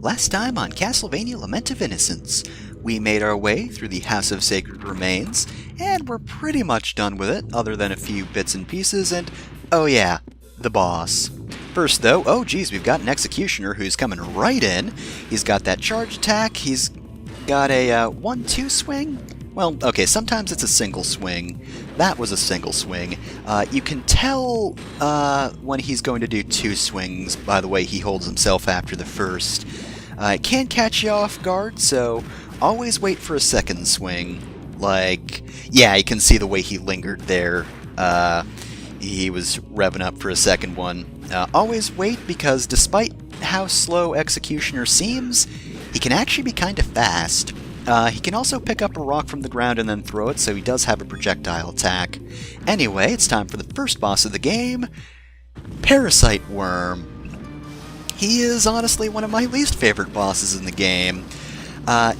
Last time on Castlevania Lament of Innocence, we made our way through the House of Sacred Remains, and we're pretty much done with it, other than a few bits and pieces, and, oh yeah, the boss. First though, oh geez, we've got an Executioner who's coming right in. He's got that charge attack, he's got a 1-2 swing? Well, okay, sometimes it's a single swing. That was a single swing. You can tell when he's going to do 2 swings by the way he holds himself after the first. It can catch you off guard, so always wait for a second swing. Like, yeah, you can see the way he lingered there. He was revving up for a second one. Always wait, because despite how slow Executioner seems, he can actually be kind of fast. He can also pick up a rock from the ground and then throw it, so he does have a projectile attack. Anyway, it's time for the first boss of the game, Parasite Worm. He is honestly one of my least favorite bosses in the game.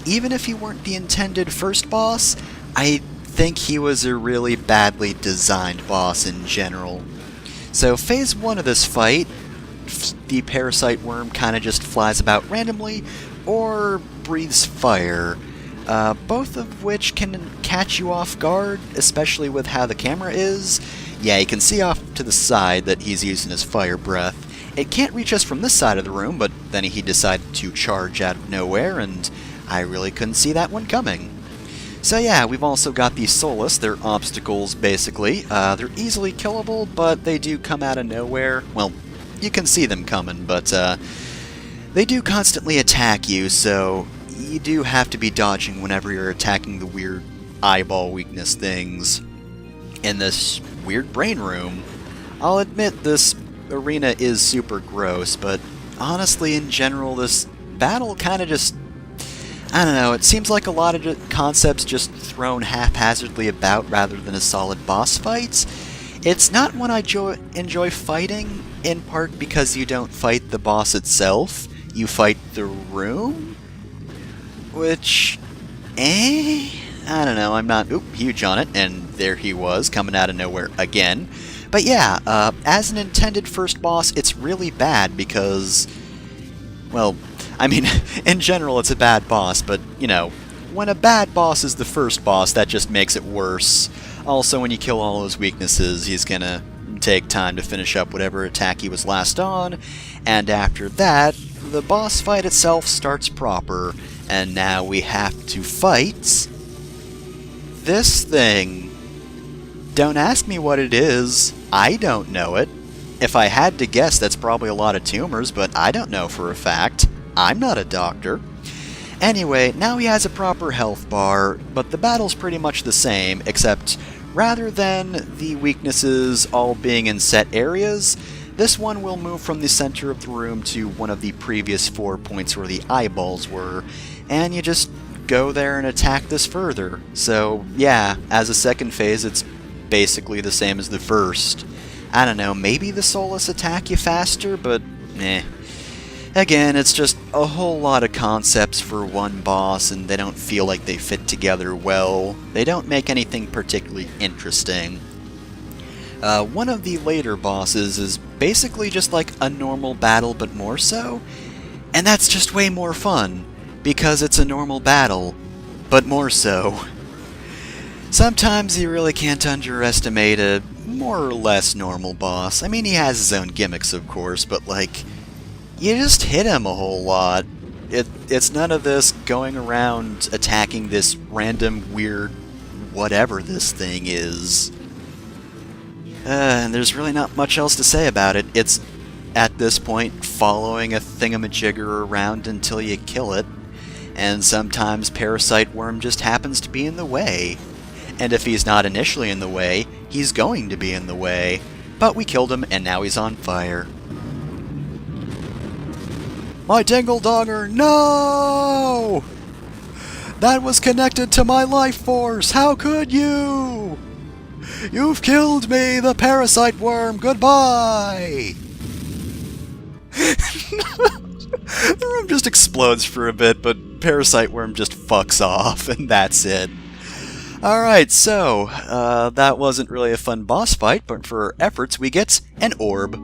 Even if he weren't the intended first boss, I think he was a really badly designed boss in general. So phase 1 of this fight, the Parasite Worm kind of just flies about randomly, or breathes fire, both of which can catch you off guard, especially with how the camera is. Yeah, you can see off to the side that he's using his fire breath. It can't reach us from this side of the room, but then he decided to charge out of nowhere, and I really couldn't see that one coming. So yeah, we've also got the Solus. They're obstacles, basically. They're easily killable, but they do come out of nowhere. Well, you can see them coming, but they do constantly attack you, so you do have to be dodging whenever you're attacking the weird eyeball weakness things in this weird brain room. I'll admit this arena is super gross, but honestly, in general, this battle kind of just, I don't know, it seems like a lot of concepts just thrown haphazardly about rather than a solid boss fight. It's not one I enjoy fighting, in part because you don't fight the boss itself, you fight the room? Which, I don't know, I'm not huge on it, and there he was, coming out of nowhere again. But yeah, as an intended first boss, it's really bad because, well, I mean, in general it's a bad boss, but, you know, when a bad boss is the first boss, that just makes it worse. Also, when you kill all his weaknesses, he's gonna take time to finish up whatever attack he was last on, and after that, the boss fight itself starts proper, and now we have to fight this thing. Don't ask me what it is, I don't know it. If I had to guess, that's probably a lot of tumors, but I don't know for a fact. I'm not a doctor. Anyway, now he has a proper health bar, but the battle's pretty much the same, except rather than the weaknesses all being in set areas, this one will move from the center of the room to one of the previous 4 points where the eyeballs were, and you just go there and attack this further. So yeah, as a second phase, it's basically the same as the first. I don't know, maybe the Solus attack you faster, but eh. Again, it's just a whole lot of concepts for one boss, and they don't feel like they fit together well. They don't make anything particularly interesting. One of the later bosses is basically just like a normal battle, but more so, and that's just way more fun, because it's a normal battle, but more so. Sometimes you really can't underestimate a more or less normal boss. I mean, he has his own gimmicks, of course, but like, you just hit him a whole lot. It's none of this going around attacking this random, weird, whatever this thing is. And there's really not much else to say about it. It's, at this point, following a thingamajigger around until you kill it. And sometimes Parasite Worm just happens to be in the way. And if he's not initially in the way, he's going to be in the way. But we killed him, and now he's on fire. My dingle donger, no! That was connected to my life force, how could you? You've killed me, the Parasite Worm, goodbye! The room just explodes for a bit, but Parasite Worm just fucks off, and that's it. Alright, so, that wasn't really a fun boss fight, but for our efforts we get an orb.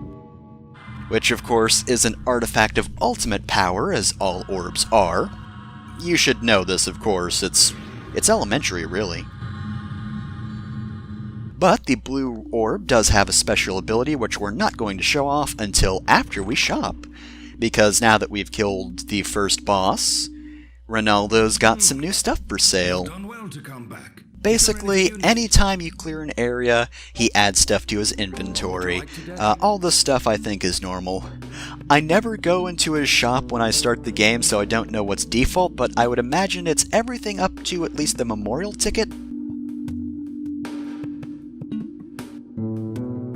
which of course is an artifact of ultimate power, as all orbs are. You should know this, of course. It's elementary, really. But the blue orb does have a special ability which we're not going to show off until after we shop, because now that we've killed the first boss, Ronaldo's got some new stuff for sale. Basically, anytime you clear an area, he adds stuff to his inventory. All this stuff I think is normal. I never go into his shop when I start the game, so I don't know what's default, but I would imagine it's everything up to at least the memorial ticket.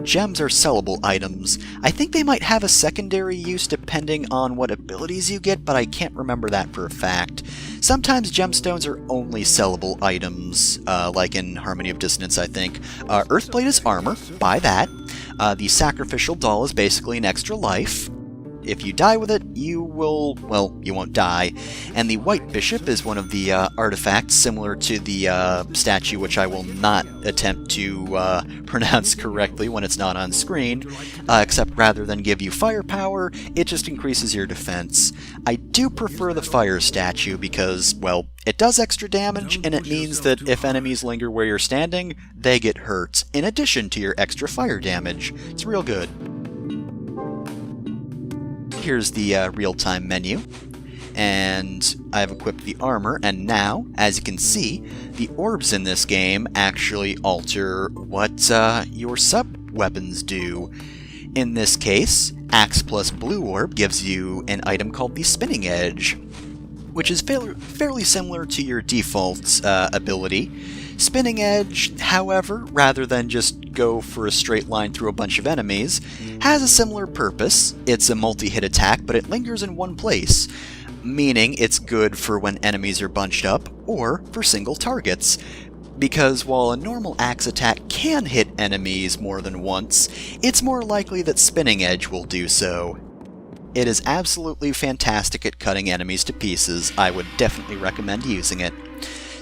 Gems are sellable items. I think they might have a secondary use depending on what abilities you get, but I can't remember that for a fact. Sometimes gemstones are only sellable items, like in Harmony of Dissonance, I think. Earthblade is armor, buy that. The Sacrificial Doll is basically an extra life. If you die with it, you will, well, you won't die. And the White Bishop is one of the artifacts similar to the statue, which I will not attempt to pronounce correctly when it's not on screen, except rather than give you firepower, it just increases your defense. I do prefer the fire statue because, well, it does extra damage, and it means that if enemies linger where you're standing, they get hurt, in addition to your extra fire damage. It's real good. Here's the real-time menu, and I've equipped the armor, and now, as you can see, the orbs in this game actually alter what your sub-weapons do. In this case, Axe plus Blue Orb gives you an item called the Spinning Edge, which is fairly similar to your default ability. Spinning Edge, however, rather than just go for a straight line through a bunch of enemies, has a similar purpose. It's a multi-hit attack, but it lingers in one place, meaning it's good for when enemies are bunched up, or for single targets. Because while a normal axe attack can hit enemies more than once, it's more likely that Spinning Edge will do so. It is absolutely fantastic at cutting enemies to pieces. I would definitely recommend using it.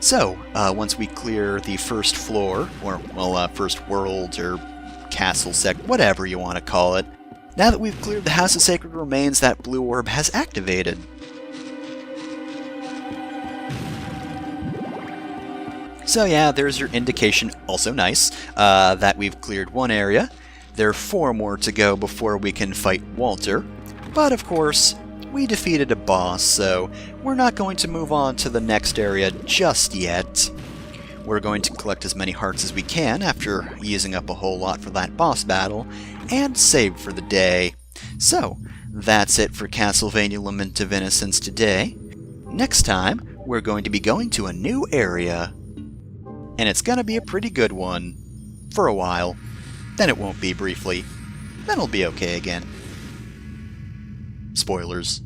So, once we clear the first floor, or, well, first world, or castle whatever you want to call it, now that we've cleared the House of Sacred Remains, that blue orb has activated. So yeah, there's your indication, also nice, that we've cleared one area. There are 4 more to go before we can fight Walter, but of course, we defeated a boss, so we're not going to move on to the next area just yet. We're going to collect as many hearts as we can after using up a whole lot for that boss battle, and save for the day. So, that's it for Castlevania Lament of Innocence today. Next time, we're going to be going to a new area. And it's gonna be a pretty good one. For a while. Then it won't be briefly. Then it'll be okay again. Spoilers.